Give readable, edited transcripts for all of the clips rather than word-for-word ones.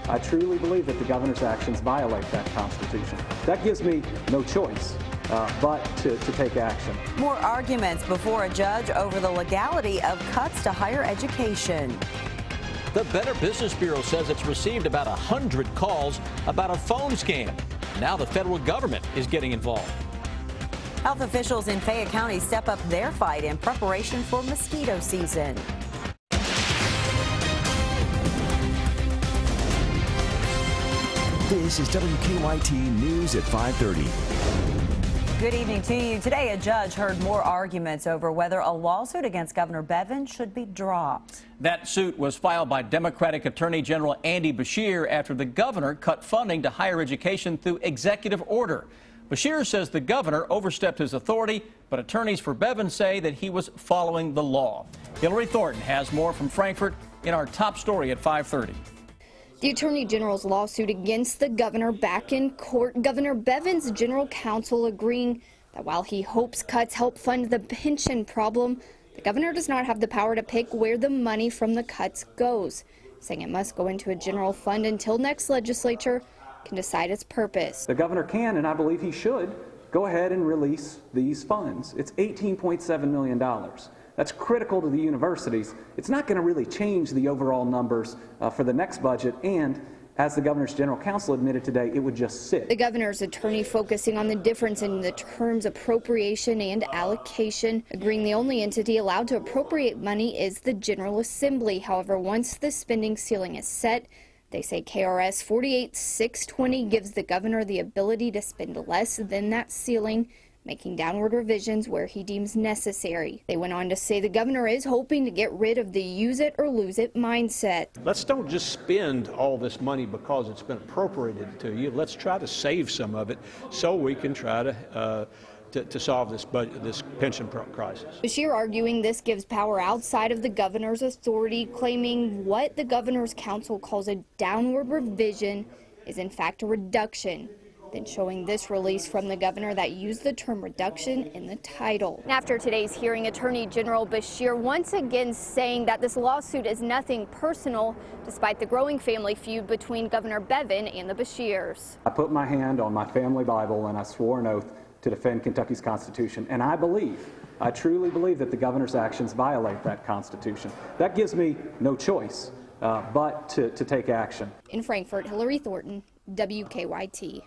I truly believe that the governor's actions violate that Constitution. That gives me no choice but to take action. More arguments before a judge over the legality of cuts to higher education. The Better Business Bureau says it's received about 100 calls about a phone scam. Now the federal government is getting involved. Health officials in Fayette County step up their fight in preparation for mosquito season. This is WKYT News at 5:30. Good evening to you. Today, a judge heard more arguments over whether a lawsuit against Governor Bevin should be dropped. That suit was filed by Democratic Attorney General Andy Beshear after the governor cut funding to higher education through executive order. Beshear says the governor overstepped his authority, but attorneys for Bevin say that he was following the law. Hillary Thornton has more from Frankfort in our top story at 5:30. The Attorney General's lawsuit against the governor back in court. Governor Bevin's general counsel agreeing that while he hopes cuts help fund the pension problem, the governor does not have the power to pick where the money from the cuts goes, saying it must go into a general fund until next legislature can decide its purpose. The governor can, and I believe he should, go ahead and release these funds. It's $18.7 million. That's critical to the universities. It's not going to really change the overall numbers for the next budget, and as the governor's general counsel admitted today, it would just sit. The governor's attorney focusing on the difference in the terms appropriation and allocation, agreeing the only entity allowed to appropriate money is the General Assembly. However, once the spending ceiling is set, they say KRS 48620 gives the governor the ability to spend less than that ceiling, making downward revisions where he deems necessary. They went on to say the governor is hoping to get rid of the use it or lose it mindset. Let's don't just spend all this money because it's been appropriated to you. Let's try to save some of it so we can try to solve this pension crisis. Beshear arguing this gives power outside of the governor's authority, claiming what the governor's counsel calls a downward revision is in fact a reduction, then showing this release from the governor that used the term reduction in the title. After today's hearing, Attorney General Beshear once again saying that this lawsuit is nothing personal, despite the growing family feud between Governor Bevin and the Beshears. I put my hand on my family Bible and I swore an oath to defend Kentucky's Constitution, and I truly believe that the governor's actions violate that Constitution. That gives me no choice but to take action. In Frankfort, Hillary Thornton, WKYT.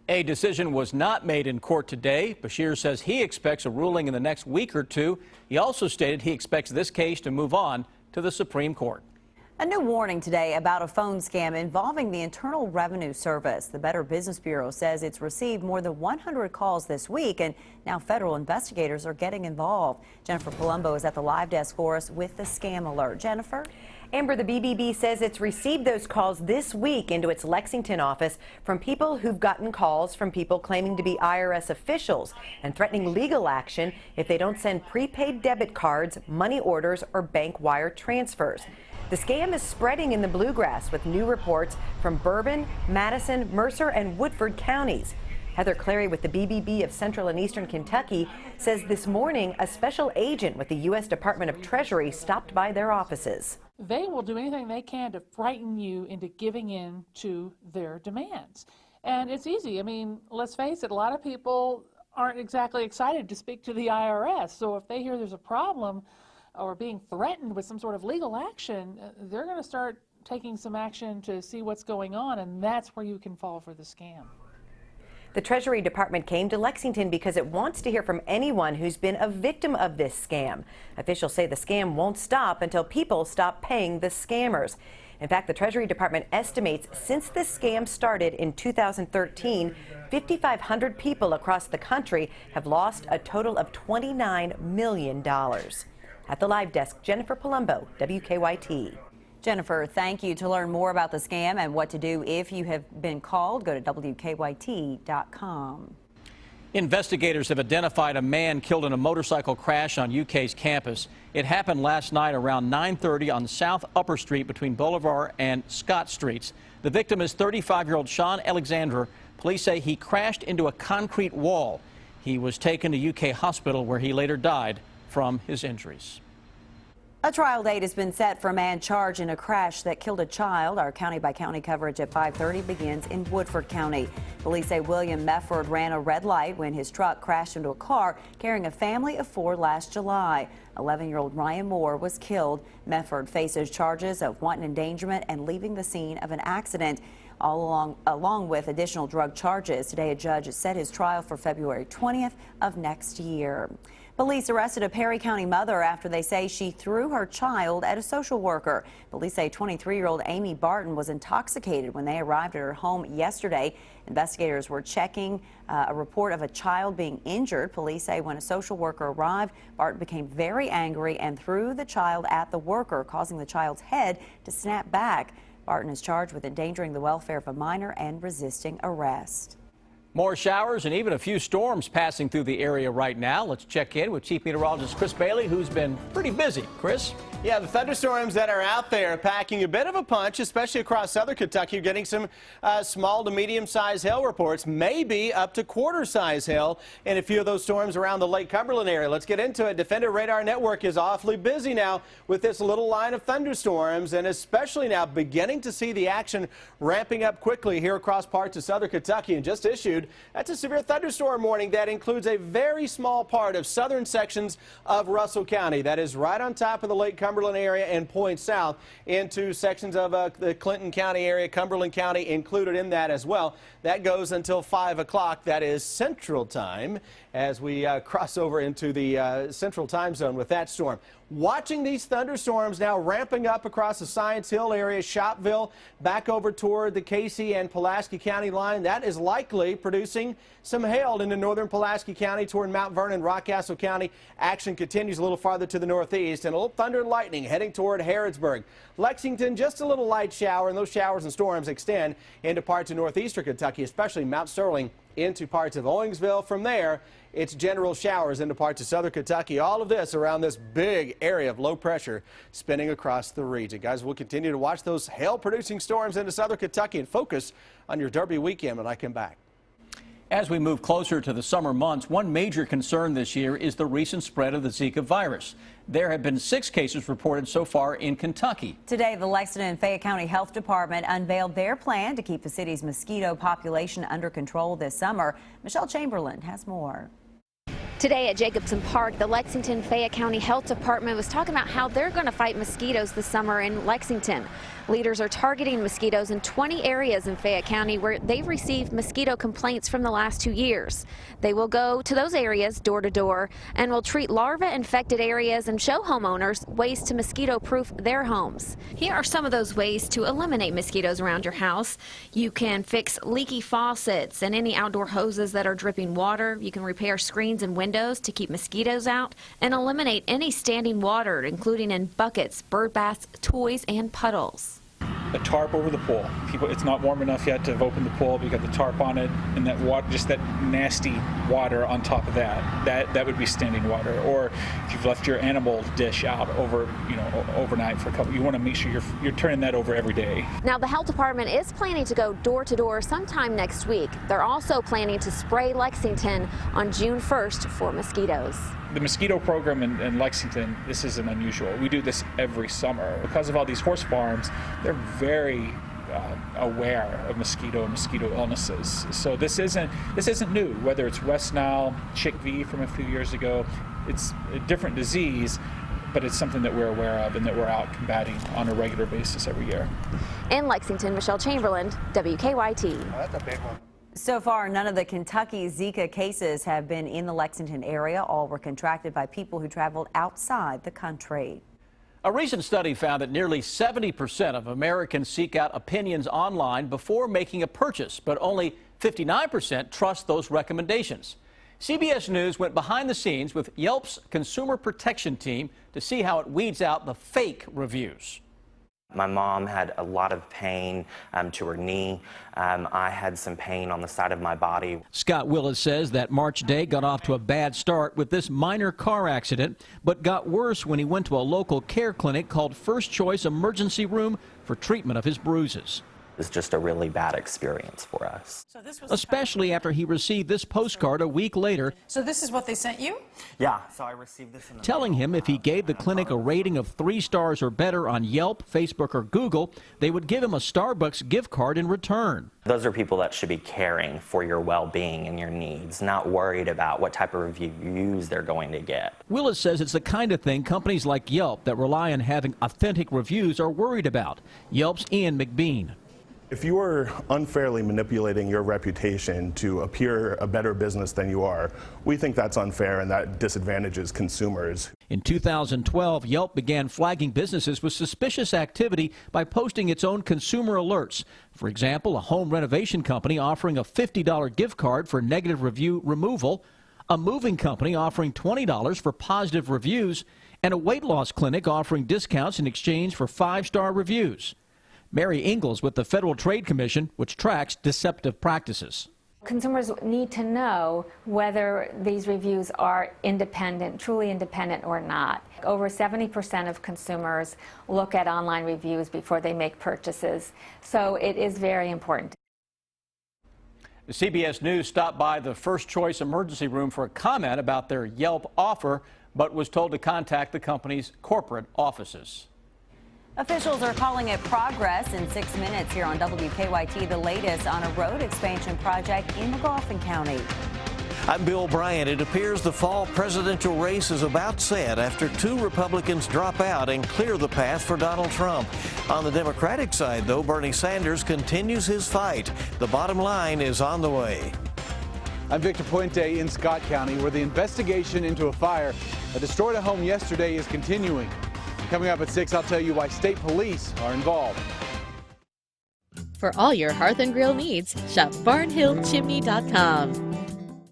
A decision was not made in court today. Beshear says he expects a ruling in the next week or two. He also stated he expects this case to move on to the Supreme Court. A new warning today about a phone scam involving the Internal Revenue Service. The Better Business Bureau says it's received more than 100 calls this week, and now federal investigators are getting involved. Jennifer Palumbo is at the live desk for us with the scam alert. Jennifer? Amber, the BBB says it's received those calls this week into its Lexington office from people who've gotten calls from people claiming to be IRS officials and threatening legal action if they don't send prepaid debit cards, money orders, or bank wire transfers. The scam is spreading in the Bluegrass with new reports from Bourbon, Madison, Mercer, and Woodford counties. Heather Clary with the BBB of Central and Eastern Kentucky says this morning a special agent with the U.S. Department of Treasury stopped by their offices. They will do anything they can to frighten you into giving in to their demands. And it's easy. I mean, let's face it, a lot of people aren't exactly excited to speak to the IRS. So if they hear there's a problem or being threatened with some sort of legal action, they're going to start taking some action to see what's going on, and that's where you can fall for the scam. The Treasury Department came to Lexington because it wants to hear from anyone who's been a victim of this scam. Officials say the scam won't stop until people stop paying the scammers. In fact, the Treasury Department estimates since this scam started in 2013, 5,500 people across the country have lost a total of $29 million. At the live desk, Jennifer Palumbo, WKYT. Jennifer, thank you. To learn more about the scam and what to do if you have been called, go to WKYT.com. Investigators have identified a man killed in a motorcycle crash on UK's campus. It happened last night around 9:30 on South Upper Street between Boulevard and Scott Streets. The victim is 35-year-old Sean Alexander. Police say he crashed into a concrete wall. He was taken to UK hospital where he later died from his injuries. A trial date has been set for a man charged in a crash that killed a child. Our county-by-county coverage at 5:30 begins in Woodford County. Police say William Mefford ran a red light when his truck crashed into a car carrying a family of 4 last July. 11-year-old Ryan Moore was killed. Mefford faces charges of wanton endangerment and leaving the scene of an accident, along with additional drug charges. Today, a judge has set his trial for February 20th of next year. Police arrested a Perry County mother after they say she threw her child at a social worker. Police say 23-year-old Amy Barton was intoxicated when they arrived at her home yesterday. Investigators were checking a report of a child being injured. Police say when a social worker arrived, Barton became very angry and threw the child at the worker, causing the child's head to snap back. Barton is charged with endangering the welfare of a minor and resisting arrest. More showers and even a few storms passing through the area right now. Let's check in with Chief Meteorologist Chris Bailey, who's been pretty busy. Chris? Yeah, the thunderstorms that are out there packing a bit of a punch, especially across southern Kentucky. You're getting some small to medium-sized hail reports, maybe up to quarter-size hail in a few of those storms around the Lake Cumberland area. Let's get into it. Defender Radar Network is awfully busy now with this little line of thunderstorms, and especially now beginning to see the action ramping up quickly here across parts of southern Kentucky, and just issued. That's a severe thunderstorm warning that includes a very small part of southern sections of Russell County. That is right on top of the Lake Cumberland area and points south into sections of the Clinton County area, Cumberland County included in that as well. That goes until 5 o'clock. That is Central Time as we cross over into the Central Time Zone with that storm. Watching these thunderstorms now ramping up across the Science Hill area, Shopville, back over toward the Casey and Pulaski County line. That is likely producing some hail into northern Pulaski County toward Mount Vernon, Rockcastle County. Action continues a little farther to the northeast, and a little thunder and lightning heading toward Harrodsburg. Lexington, just a little light shower, and those showers and storms extend into parts of northeastern Kentucky, especially Mount Sterling into parts of Owensville. From there, it's general showers into parts of southern Kentucky. All of this around this big area of low pressure spinning across the region. Guys, we'll continue to watch those hail-producing storms into southern Kentucky and focus on your Derby weekend when I come back. As we move closer to the summer months, one major concern this year is the recent spread of the Zika virus. There have been 6 cases reported so far in Kentucky. Today, the Lexington and Fayette County Health Department unveiled their plan to keep the city's mosquito population under control this summer. Michelle Chamberlain has more. Today at Jacobson Park, the Lexington Fayette County Health Department was talking about how they're going to fight mosquitoes this summer in Lexington. Leaders are targeting mosquitoes in 20 areas in Fayette County where they've received mosquito complaints from the last 2 years. They will go to those areas door to door and will treat larva-infected areas and show homeowners ways to mosquito-proof their homes. Here are some of those ways to eliminate mosquitoes around your house. You can fix leaky faucets and any outdoor hoses that are dripping water. You can repair screens and windows to keep mosquitoes out and eliminate any standing water, including in buckets, bird baths, toys, and puddles. A tarp over the pool. It's not warm enough yet to have opened the pool, but you got the tarp on it, and that water, just that nasty water on top of that would be standing water. Or if you've left your animal dish out overnight for a couple, you want to make sure you're turning that over every day. Now the health department is planning to go door to door sometime next week. They're also planning to spray Lexington on June 1st for mosquitoes. The mosquito program in Lexington, this isn't unusual. We do this every summer. Because of all these horse farms, they're very aware of mosquito and mosquito illnesses. So this isn't new. Whether it's West Nile, Chick V from a few years ago, it's a different disease, but it's something that we're aware of and that we're out combating on a regular basis every year. In Lexington, Michelle Chamberlain, WKYT. Oh, that's a big one. So far, none of the Kentucky Zika cases have been in the Lexington area. All were contracted by people who traveled outside the country. A recent study found that nearly 70% of Americans seek out opinions online before making a purchase, but only 59% trust those recommendations. CBS News went behind the scenes with Yelp's consumer protection team to see how it weeds out the fake reviews. My mom had a lot of pain to her knee. I had some pain on the side of my body. Scott Willis says that March day got off to a bad start with this minor car accident, but got worse when he went to a local care clinic called First Choice Emergency Room for treatment of his bruises. was just a really bad experience for us. Especially after he received this postcard a week later. So this is what they sent you? Yeah, so I received this in the Telling him if he gave the clinic a rating of 3 stars or better on Yelp, Facebook, or Google, they would give him a Starbucks gift card in return. Those are people that should be caring for your well-being and your needs, not worried about what type of reviews they're going to get. Willis says it's the kind of thing companies like Yelp that rely on having authentic reviews are worried about. Yelp's Ian McBean. If you are unfairly manipulating your reputation to appear a better business than you are, we think that's unfair and that disadvantages consumers. In 2012, Yelp began flagging businesses with suspicious activity by posting its own consumer alerts. For example, a home renovation company offering a $50 gift card for negative review removal, a moving company offering $20 for positive reviews, and a weight loss clinic offering discounts in exchange for 5-star reviews. Mary Ingalls with the Federal Trade Commission, which tracks deceptive practices. Consumers need to know whether these reviews are independent, truly independent or not. Over 70% of consumers look at online reviews before they make purchases, so it is very important. CBS News stopped by the First Choice emergency room for a comment about their Yelp offer, but was told to contact the company's corporate offices. Officials are calling it progress. In 6 minutes here on WKYT, the latest on a road expansion project in McLaughlin County. I'm Bill Bryant. It appears the fall presidential race is about set after 2 Republicans drop out and clear the path for Donald Trump. On the Democratic side, though, Bernie Sanders continues his fight. The bottom line is on the way. I'm Victor Puente in Scott County, where the investigation into a fire that destroyed a home yesterday is continuing. Coming up at 6, I'll tell you why state police are involved. For all your hearth and grill needs, shop barnhillchimney.com.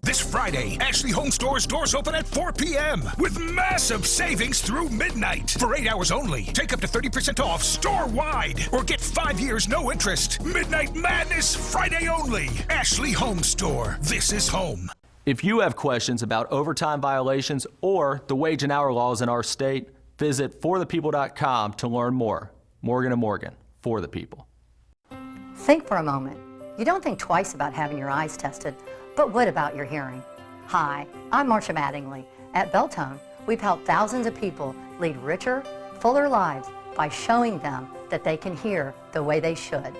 This Friday, Ashley Home Store's doors open at 4 p.m. with massive savings through midnight. For 8 hours only, take up to 30% off store-wide or get 5 years no interest. Midnight Madness Friday only. Ashley Home Store. This is home. If you have questions about overtime violations or the wage and hour laws in our state, visit forthepeople.com to learn more. Morgan & Morgan, for the people. Think for a moment. You don't think twice about having your eyes tested, but what about your hearing? Hi, I'm Marcia Mattingly. At Beltone, we've helped thousands of people lead richer, fuller lives by showing them that they can hear the way they should.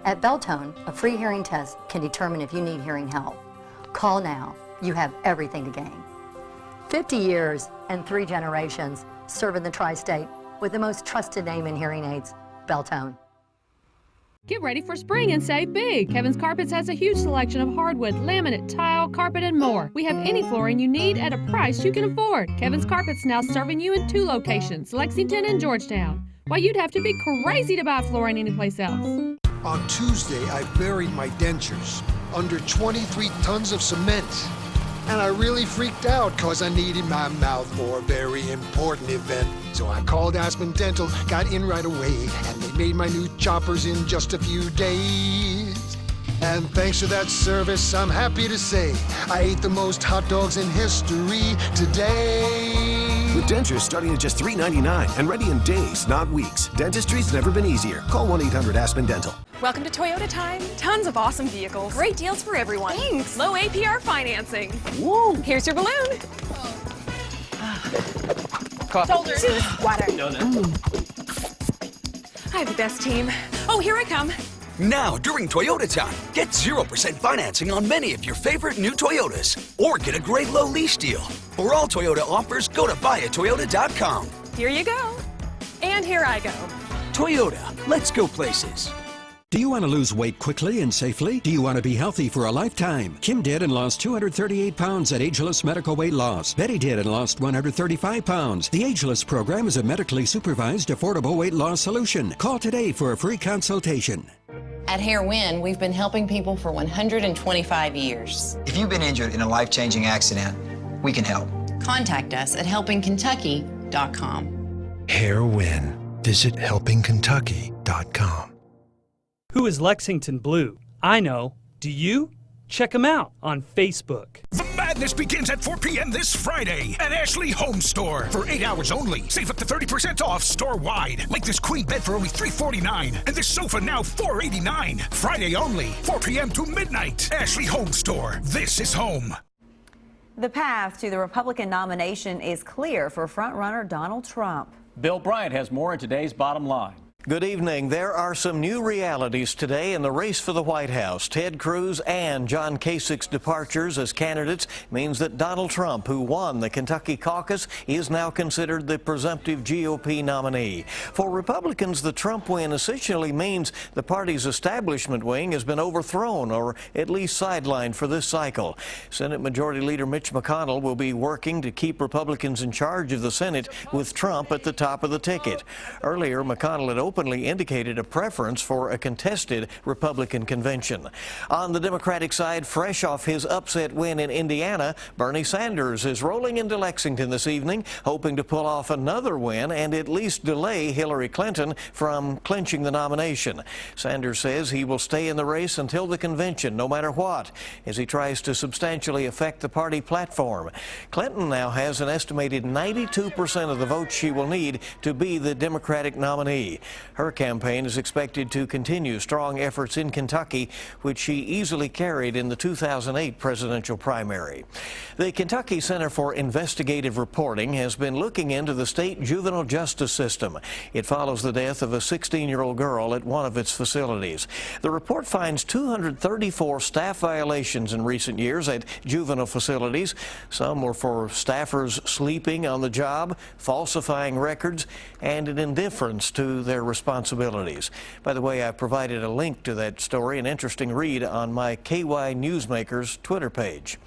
At Beltone, a free hearing test can determine if you need hearing help. Call now. You have everything to gain. 50 years and 3 generations serving the tri-state with the most trusted name in hearing aids, Beltone. Get ready for spring and save big. Kevin's Carpets has a huge selection of hardwood, laminate, tile, carpet, and more. We have any flooring you need at a price you can afford. Kevin's Carpets now serving you in 2 locations, Lexington and Georgetown. Why, you'd have to be crazy to buy flooring anyplace else. On Tuesday, I buried my dentures under 23 tons of cement. And I really freaked out because I needed my mouth for a very important event. So I called Aspen Dental, got in right away, and they made my new choppers in just a few days. And thanks to that service, I'm happy to say, I ate the most hot dogs in history today. With dentures starting at just $3.99 and ready in days, not weeks. Dentistry's never been easier. Call 1-800-ASPEN Dental. Welcome to Toyota Time. Tons of awesome vehicles. Great deals for everyone. Thanks. Low APR financing. Woo! Here's your balloon. Coffee. Shoulders. Water. No. I have the best team. Oh, here I come. Now, during Toyota Time, get 0% financing on many of your favorite new Toyotas. Or get a great low lease deal. For all Toyota offers, go to buyatoyota.com. Here you go. And here I go. Toyota, let's go places. Do you want to lose weight quickly and safely? Do you want to be healthy for a lifetime? Kim did and lost 238 pounds at Ageless Medical Weight Loss. Betty did and lost 135 pounds. The Ageless program is a medically supervised, affordable weight loss solution. Call today for a free consultation. At Hair Win, we've been helping people for 125 years. If you've been injured in a life-changing accident, we can help. Contact us at helpingkentucky.com. Hair Win. Visit helpingkentucky.com. Who is Lexington Blue? I know. Do you? Check them out on Facebook. The madness begins at 4 p.m. this Friday at Ashley Home Store. For 8 hours only. Save up to 30% off store-wide. Like this queen bed for only $349. And this sofa now $489. Friday only. 4 p.m. to midnight. Ashley Home Store. This is home. The path to the Republican nomination is clear for frontrunner Donald Trump. Bill Bryant has more in today's Bottom Line. Good evening. There are some new realities today in the race for the White House. Ted Cruz and John Kasich's departures as candidates means that Donald Trump, who won the Kentucky caucus, is now considered the presumptive GOP nominee. For Republicans, the Trump win essentially means the party's establishment wing has been overthrown or at least sidelined for this cycle. Senate Majority Leader Mitch McConnell will be working to keep Republicans in charge of the Senate with Trump at the top of the ticket. Earlier, McConnell had openly indicated a preference for a contested Republican convention. On the Democratic side, fresh off his upset win in Indiana, Bernie Sanders is rolling into Lexington this evening, hoping to pull off another win and at least delay Hillary Clinton from clinching the nomination. Sanders says he will stay in the race until the convention, no matter what, as he tries to substantially affect the party platform. Clinton now has an estimated 92% of the votes she will need to be the Democratic nominee. Her campaign is expected to continue strong efforts in Kentucky, which she easily carried in the 2008 presidential primary. The Kentucky Center for Investigative Reporting has been looking into the state juvenile justice system. It follows the death of a 16-year-old girl at one of its facilities. The report finds 234 staff violations in recent years at juvenile facilities. Some were for staffers sleeping on the job, falsifying records, and an indifference to their responsibilities. By the way, I provided a link to that story, an interesting read, on my KY Newsmakers Twitter page.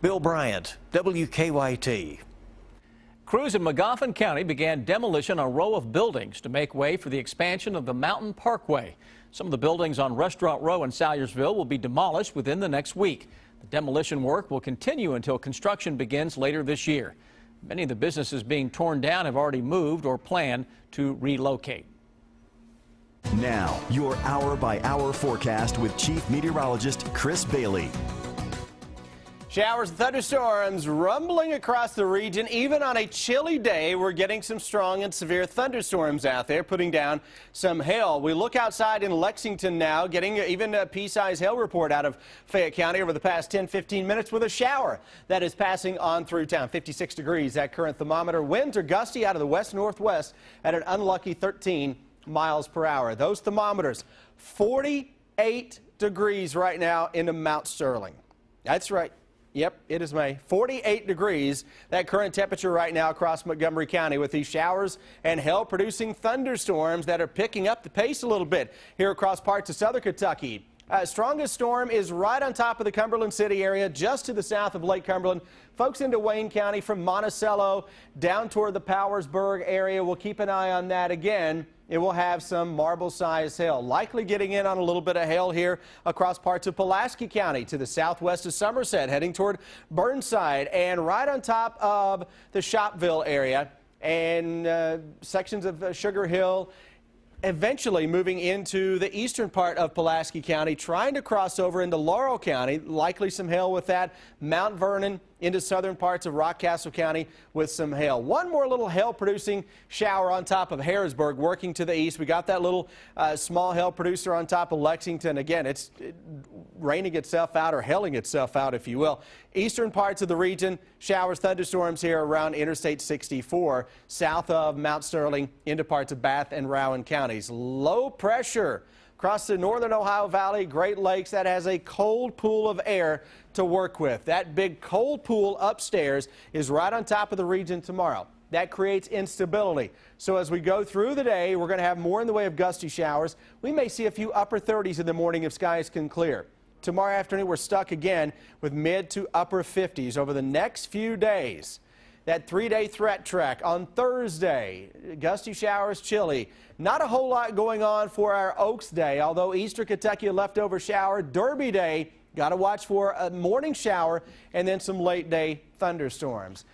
Bill Bryant, WKYT. Crews in Magoffin County began demolition on a row of buildings to make way for the expansion of the Mountain Parkway. Some of the buildings on Restaurant Row in Salyersville will be demolished within the next week. The demolition work will continue until construction begins later this year. Many of the businesses being torn down have already moved or plan to relocate. Now, your hour-by-hour forecast with Chief Meteorologist Chris Bailey. Showers and thunderstorms rumbling across the region. Even on a chilly day, we're getting some strong and severe thunderstorms out there, putting down some hail. We look outside in Lexington now, getting even a pea-sized hail report out of Fayette County over the past 10-15 minutes with a shower that is passing on through town. 56 degrees at current thermometer. Winds are gusty out of the west-northwest at an unlucky 13 miles per hour. Those thermometers, 48 degrees right now into Mount Sterling. That's right. Yep, it is May. 48 degrees, that current temperature right now across Montgomery County, with these showers and hail-producing thunderstorms that are picking up the pace a little bit here across parts of southern Kentucky. Strongest storm is right on top of the Cumberland City area, just to the south of Lake Cumberland. Folks into Wayne County from Monticello down toward the Powersburg area, we'll keep an eye on that again. It will have some marble-sized hail, likely getting in on a little bit of hail here across parts of Pulaski County to the southwest of Somerset, heading toward Burnside, and right on top of the Shopville area and sections of Sugar Hill. Eventually moving into the eastern part of Pulaski County, trying to cross over into Laurel County. Likely some hail with that. Mount Vernon into southern parts of Rockcastle County with some hail. One more little hail-producing shower on top of Harrisburg, working to the east. We got that little small hail producer on top of Lexington. Again, it's raining itself out, or hailing itself out, if you will. Eastern parts of the region, showers, thunderstorms here around Interstate 64, south of Mount Sterling into parts of Bath and Rowan counties. Low pressure across the northern Ohio Valley, Great Lakes, that has a cold pool of air to work with. That big cold pool upstairs is right on top of the region tomorrow. That creates instability. So as we go through the day, we're going to have more in the way of gusty showers. We may see a few upper 30s in the morning if skies can clear. Tomorrow afternoon, we're stuck again with mid to upper 50s over the next few days. That 3-day threat track on Thursday, gusty showers, chilly. Not a whole lot going on for our Oaks Day, although Eastern Kentucky a leftover shower. Derby Day, got to watch for a morning shower and then some late day thunderstorms.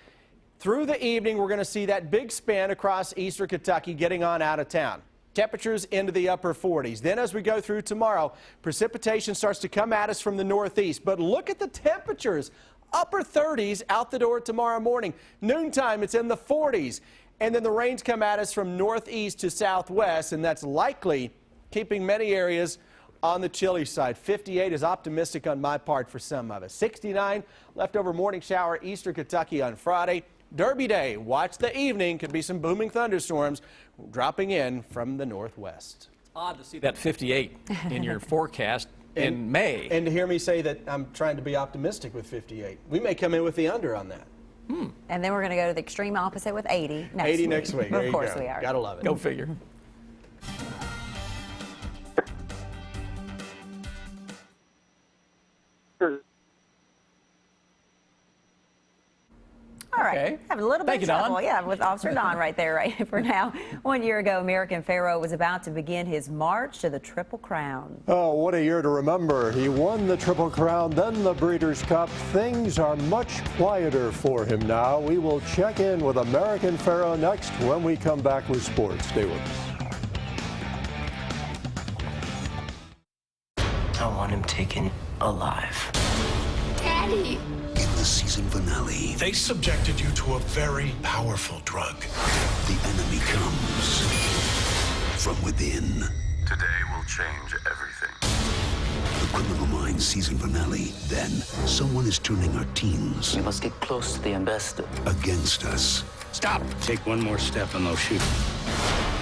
Through the evening, we're going to see that big span across Eastern Kentucky getting on out of town. Temperatures into the upper 40s. Then as we go through tomorrow, precipitation starts to come at us from the northeast. But look at the temperatures. Upper 30s out the door tomorrow morning. Noontime, it's in the 40s. And then the rains come at us from northeast to southwest, and that's likely keeping many areas on the chilly side. 58 is optimistic on my part for some of us. 69, leftover morning shower, eastern Kentucky on Friday. Derby Day, watch the evening. Could be some booming thunderstorms dropping in from the northwest. Odd to see that 58 in your forecast in May. And to hear me say that I'm trying to be optimistic with 58. We may come in with the under on that. And then we're going to go to the extreme opposite with 80 next week. 80 next week. There Of course you go. we are. Gotta love it. Go figure. All right. Okay. Having a little bit Thank of you, Don. trouble. Yeah, with Officer Don right there right for now. 1 year ago, American Pharoah was about to begin his march to the Triple Crown. Oh, what a year to remember. He won the Triple Crown, then the Breeders' Cup. Things are much quieter for him now. We will check in with American Pharoah next when we come back with sports. Stay with us. I want him taken alive. Daddy! In the season finale, They subjected you to a very powerful drug. the enemy comes from within. Today will change everything. The Criminal Minds season finale. Then, someone is turning our teens. We must get close to the ambassador. Against us. Stop! Take one more step and they'll shoot.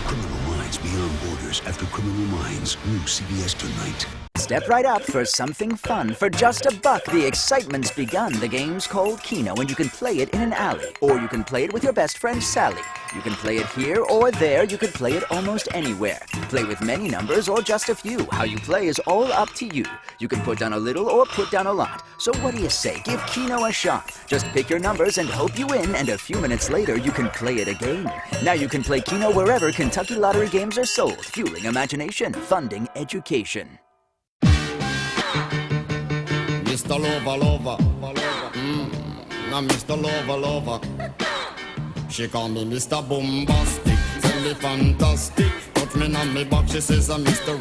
Criminal Minds Beyond Borders after Criminal Minds. New CBS tonight. Step right up for something fun. For just $1, the excitement's begun. The game's called KENO, and you can play it in an alley. Or you can play it with your best friend, Sally. You can play it here or there. You can play it almost anywhere. Play with many numbers or just a few. How you play is all up to you. You can put down a little or put down a lot. So what do you say? Give KENO a shot. Just pick your numbers and hope you win, and a few minutes later, you can play it again. Now you can play KENO wherever Kentucky Lottery games are sold, fueling imagination, funding education. Mr. Lover, now Mr. Lover. She call me Mr. Bombastic, tell me fantastic. Touch me on me back, she says I'm Mr.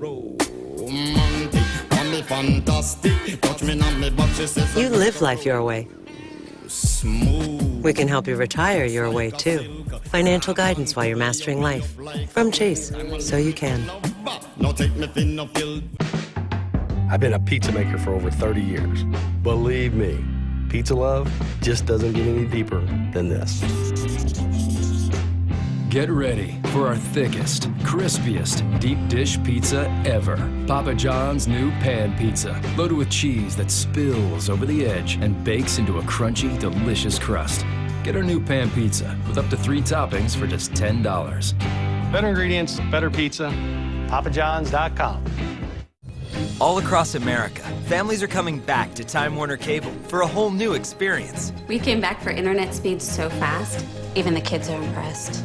Romantic. Call me fantastic, touch me on me back, she says You live life your way. Smooth. We can help you retire your way too. Financial guidance while you're mastering life. From Chase, so you can. Now take me thin no field. I've been a pizza maker for over 30 years. Believe me, pizza love just doesn't get any deeper than this. Get ready for our thickest, crispiest deep dish pizza ever. Papa John's new pan pizza, loaded with cheese that spills over the edge and bakes into a crunchy, delicious crust. Get our new pan pizza with up to 3 toppings for just $10. Better ingredients, better pizza, papajohns.com. All across America, families are coming back to Time Warner Cable for a whole new experience. We came back for internet speeds so fast, even the kids are impressed.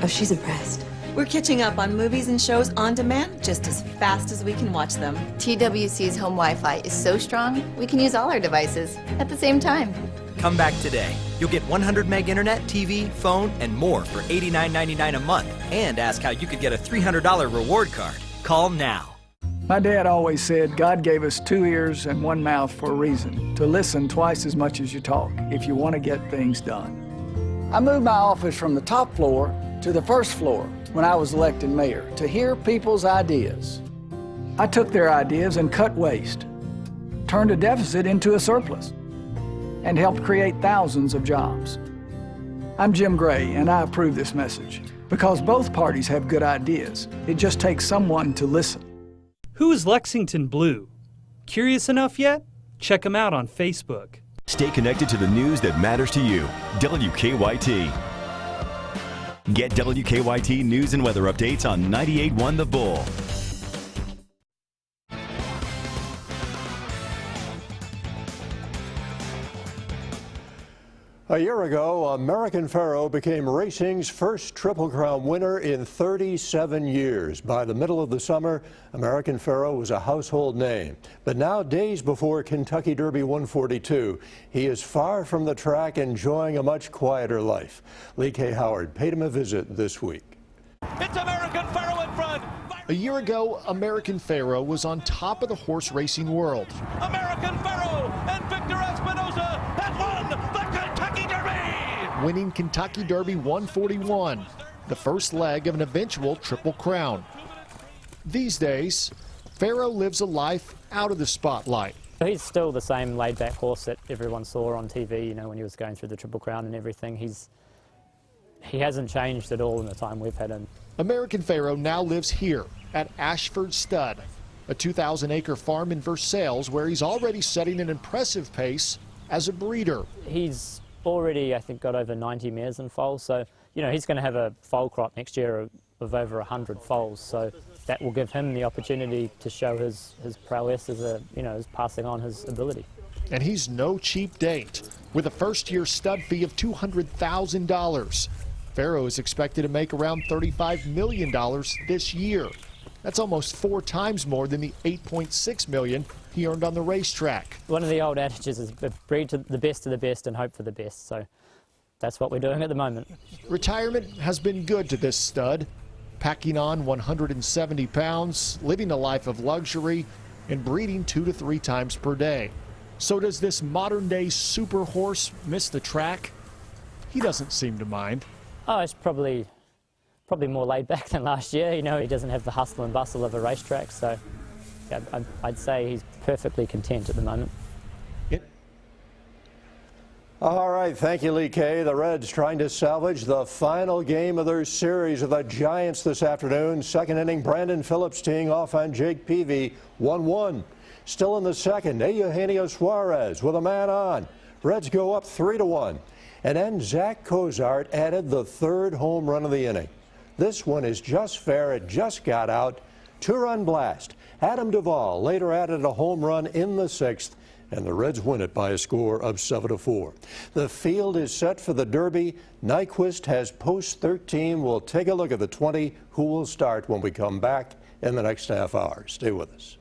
Oh, she's impressed. We're catching up on movies and shows on demand just as fast as we can watch them. TWC's home Wi-Fi is so strong, we can use all our devices at the same time. Come back today. You'll get 100 meg internet, TV, phone, and more for $89.99 a month. And ask how you could get a $300 reward card. Call now. My dad always said God gave us 2 ears and 1 mouth for a reason, to listen twice as much as you talk if you want to get things done. I moved my office from the top floor to the first floor when I was elected mayor to hear people's ideas. I took their ideas and cut waste, turned a deficit into a surplus, and helped create thousands of jobs. I'm Jim Gray, and I approve this message because both parties have good ideas. It just takes someone to listen. Who is Lexington Blue? Curious enough yet? Check them out on Facebook. Stay connected to the news that matters to you. WKYT. Get WKYT news and weather updates on 98.1 The Bull. A year ago, American Pharoah became racing's first Triple Crown winner in 37 years. By the middle of the summer, American Pharoah was a household name. But now, days before Kentucky Derby 142, he is far from the track, enjoying a much quieter life. Lee K. Howard paid him a visit this week. It's American Pharoah in front. A year ago, American Pharoah was on top of the horse racing world. American Pharoah and Victor Espinoza have won the Kentucky Derby. Winning Kentucky Derby 141, the first leg of an eventual Triple Crown. These days, Pharoah lives a life out of the spotlight. He's still the same laid-back horse that everyone saw on TV, you know, when he was going through the Triple Crown and everything. He hasn't changed at all in the time we've had him. American Pharoah now lives here at Ashford Stud, a 2,000-acre farm in Versailles where he's already setting an impressive pace as a breeder. He's already, I think, got over 90 mares in foals, so, you know, he's going to have a foal crop next year of over 100 foals, so that will give him the opportunity to show his prowess as as passing on his ability. And he's no cheap date, with a first-year stud fee of $200,000. Pharoah is expected to make around $35 million this year. That's almost 4 times more than the $8.6 million he earned on the racetrack. One of the old adages is breed to the best of the best and hope for the best, so that's what we're doing at the moment. Retirement has been good to this stud, packing on 170 pounds, living a life of luxury, and breeding 2 to 3 times per day. So does this modern-day super horse miss the track? He doesn't seem to mind. Oh, it's probably more laid back than last year. You know, he doesn't have the hustle and bustle of a racetrack, so yeah, I'd say he's perfectly content at the moment. All right, thank you, Lee Kay. The Reds trying to salvage the final game of their series of the Giants this afternoon. Second inning, Brandon Phillips teeing off on Jake Peavy, 1-1. Still in the second, Eugenio Suarez with a man on. Reds go up 3-1. And then Zach Cozart added the 3rd home run of the inning. This one is just fair. It just got out. 2-run blast. Adam Duvall later added a home run in the 6th, and the Reds win it by a score of 7-4. The field is set for the Derby. Nyquist has post 13. We'll take a look at the 20 who will start when we come back in the next half hour. Stay with us.